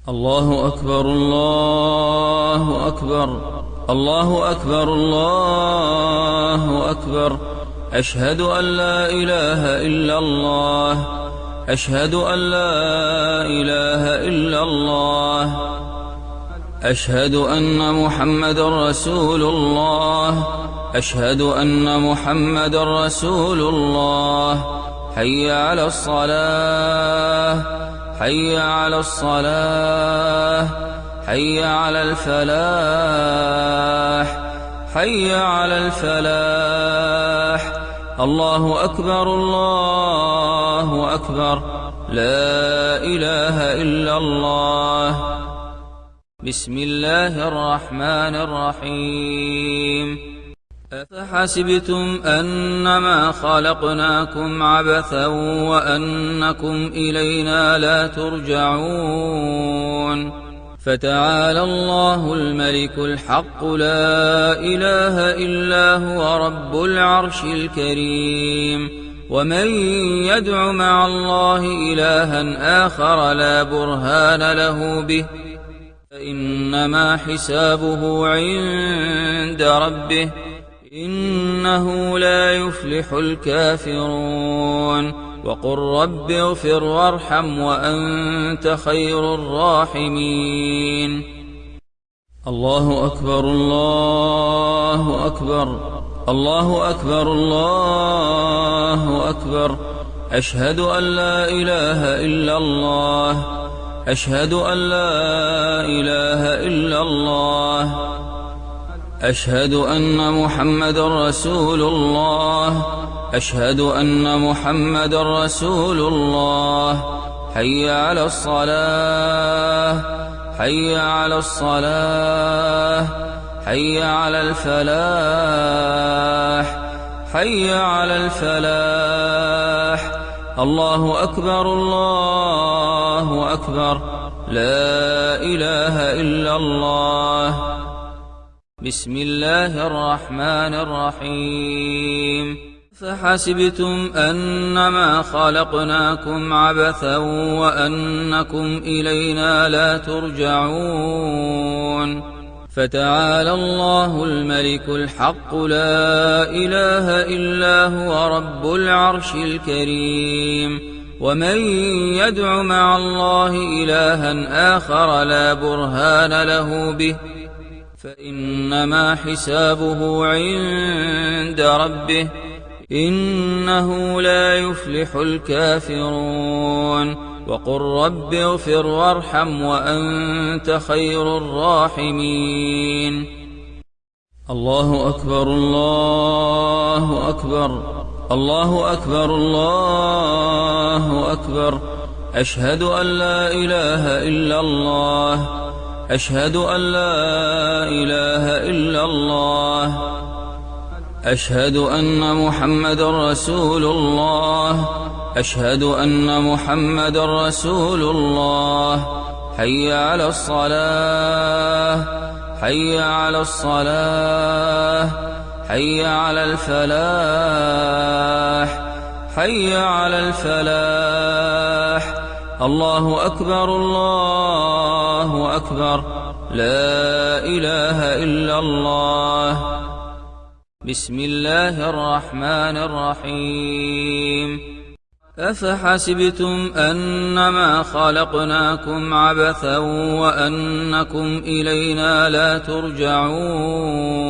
الله أكبر الله أكبر الله أكبر الله أكبر. أشهد أن لا إله إلا الله. أشهد أن لا إله إلا الله. أشهد أن محمدًا رسول الله. أشهد أن محمدًا رسول الله. حي على الصلاة. حي على الصلاة. حي على الفلاح. حي على الفلاح. الله أكبر الله أكبر. لا إله إلا الله. بسم الله الرحمن الرحيم. أفحسبتم أنما خلقناكم عبثا وأنكم إلينا لا ترجعون. فتعالى الله الملك الحق لا إله إلا هو رب العرش الكريم. ومن يدع مع الله إلها آخر لا برهان له به فإنما حسابه عند ربه إنه لا يفلح الكافرون. وقل رب اغفر وارحم وأنت خير الراحمين. الله أكبر الله أكبر الله أكبر الله أكبر. أشهد أن لا إله إلا الله. أشهد أن لا إله إلا الله. أشهد أن محمدًا رسول الله. أشهد أن محمدًا رسول الله. حي على الصلاة. حي على الصلاة. حي على الفلاح. حي على الفلاح. الله أكبر الله أكبر. لا إله إلا الله. بسم الله الرحمن الرحيم. فحسبتم أنما خلقناكم عبثا وأنكم إلينا لا ترجعون. فتعالى الله الملك الحق لا إله إلا هو رب العرش الكريم. ومن يدع مع الله إلها آخر لا برهان له به فإنما حسابه عند ربه إنه لا يفلح الكافرون. وقل رب اغفر وارحم وأنت خير الراحمين. الله أكبر الله أكبر الله أكبر الله أكبر. أشهد أن لا إله إلا الله. أشهد أن لا إله إلا الله. أشهد أن محمدًا رسول الله. أشهد أن محمدًا رسول الله. حي على الصلاة. حي على الصلاة. حي على الفلاح. حي على الفلاح. الله أكبر الله أكبر. لا إله إلا الله. بسم الله الرحمن الرحيم. أفحسبتم أنما خلقناكم عبثا وأنكم إلينا لا ترجعون.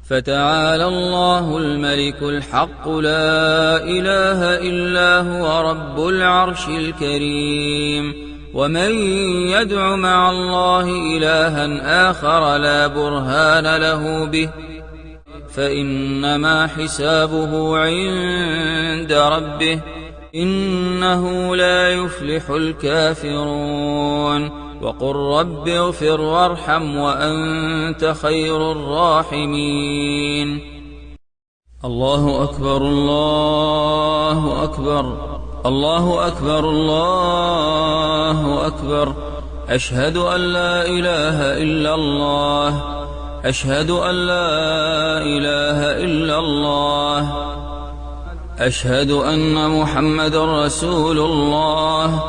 فتعالى الله الملك الحق لا إله إلا هو رب العرش الكريم. ومن يدع مع الله إلها آخر لا برهان له به فإنما حسابه عند ربه إنه لا يفلح الكافرون. وقل رب اغفر وارحم وأنت خير الراحمين. الله أكبر الله أكبر الله أكبر الله أكبر. أشهد أن لا إله إلا الله. أشهد أن لا إله إلا الله. أشهد أن محمدًا رسول الله.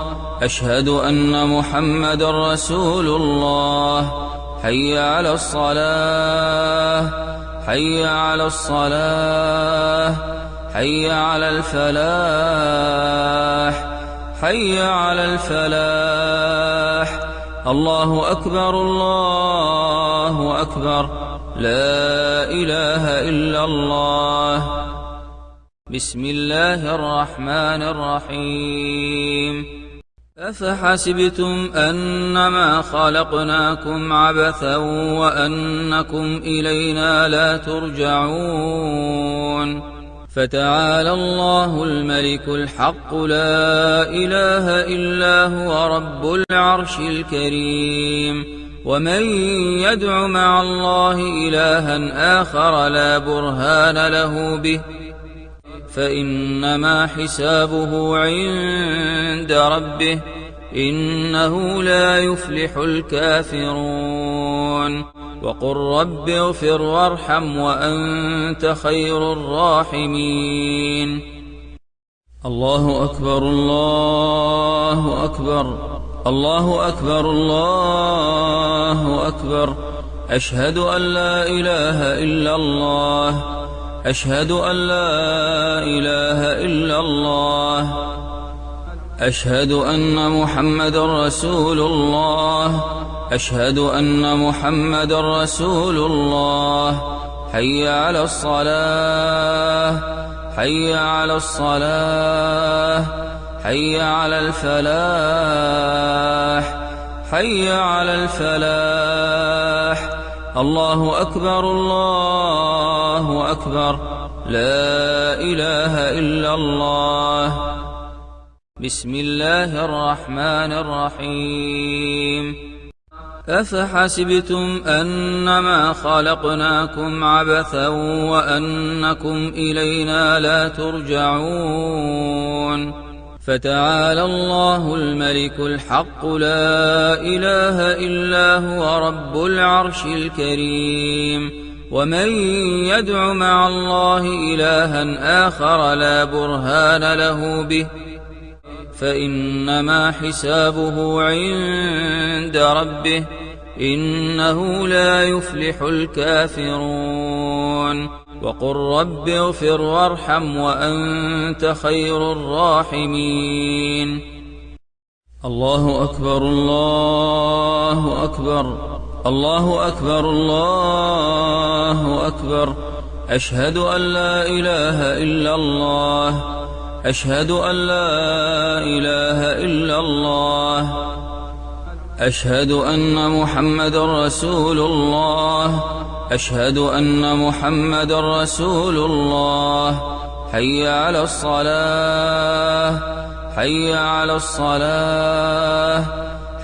أشهد أن محمدا رسول الله. حي على الصلاة، حي على الصلاة، حي على الفلاح، حي على الفلاح. الله أكبر، الله أكبر، لا إله إلا الله. بسم الله الرحمن الرحيم. أفحسبتم أنما خلقناكم عبثا وأنكم إلينا لا ترجعون. فتعالى الله الملك الحق، لا إله إلا هو رب العرش الكريم. ومن يدع مع الله إلها آخر لا برهان له به فإنما حسابه عند ربه، إنه لا يفلح الكافرون. وقل رب اغفر وارحم وأنت خير الراحمين. الله أكبر، الله أكبر، الله أكبر، الله أكبر. أشهد أن لا إله إلا الله، أشهد أن لا إله إلا الله، أشهد أن محمدا رسول الله، أشهد أن محمدا رسول الله. حي على الصلاة، حي على الصلاة، حي على الفلاح، حي على الفلاح. الله أكبر، الله أكبر، لا إله إلا الله. بسم الله الرحمن الرحيم. أفحسبتم أنما خلقناكم عبثا وأنكم إلينا لا ترجعون. فتعالى الله الملك الحق، لا إله إلا هو رب العرش الكريم. ومن يدع مع الله إلها آخر لا برهان له به فإنما حسابه عند ربه، إنه لا يفلح الكافرون. وقل رب اغفر وارحم وأنت خير الراحمين. الله أكبر، الله أكبر، الله أكبر، الله أكبر. أشهد أن لا إله إلا الله، أشهد أن لا إله إلا الله، أشهد أن محمدا رسول الله، أشهد أن محمدا رسول الله. حي على الصلاة، حي على الصلاة،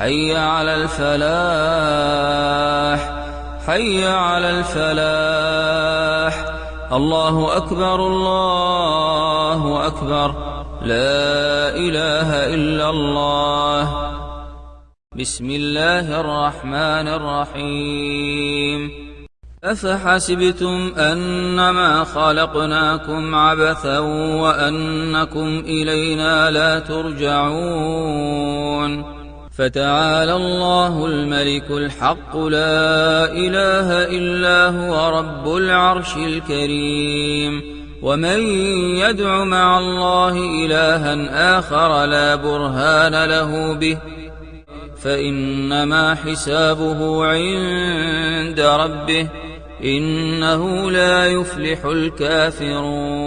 حي على الفلاح، حي على الفلاح. الله أكبر، الله أكبر، لا إله إلا الله. بسم الله الرحمن الرحيم. أفحسبتم أنما خلقناكم عبثا وأنكم إلينا لا ترجعون. فتعالى الله الملك الحق، لا إله إلا هو رب العرش الكريم. ومن يدع مع الله إلها آخر لا برهان له به فإنما حسابه عند ربه، إنه لا يفلح الكافرون.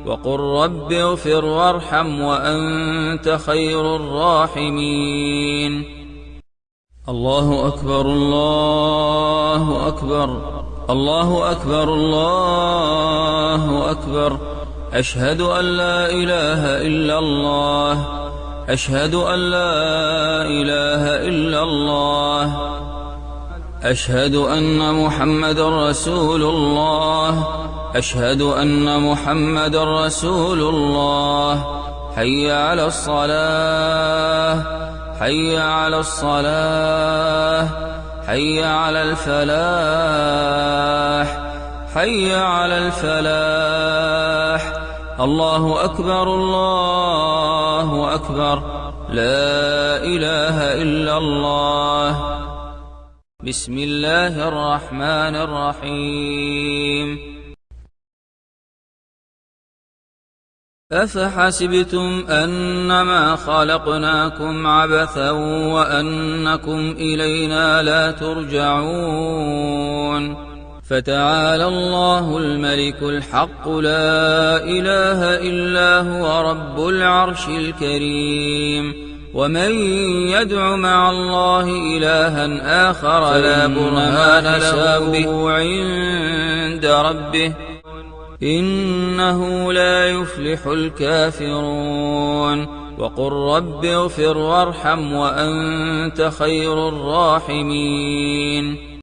وقل رب اغفر وارحم وأنت خير الراحمين. الله أكبر، الله أكبر، الله أكبر، الله أكبر. أشهد أن لا إله إلا الله، أشهد أن لا إله إلا الله، أشهد أن محمدا رسول الله، أشهد أن محمدا رسول الله. حي على الصلاة، حي على الصلاة، حي على الفلاح، حي على الفلاح. الله أكبر، الله أكبر، لا إله إلا الله. بسم الله الرحمن الرحيم. أفحسبتم أنما خلقناكم عبثا وأنكم إلينا لا ترجعون. فتعالى الله الملك الحق لا إله إلا هو رب العرش الكريم. ومن يدع مع الله إلها آخر لا برهان له به عند ربه إنه لا يفلح الكافرون. وقل رب اغفر وارحم وأنت خير الراحمين.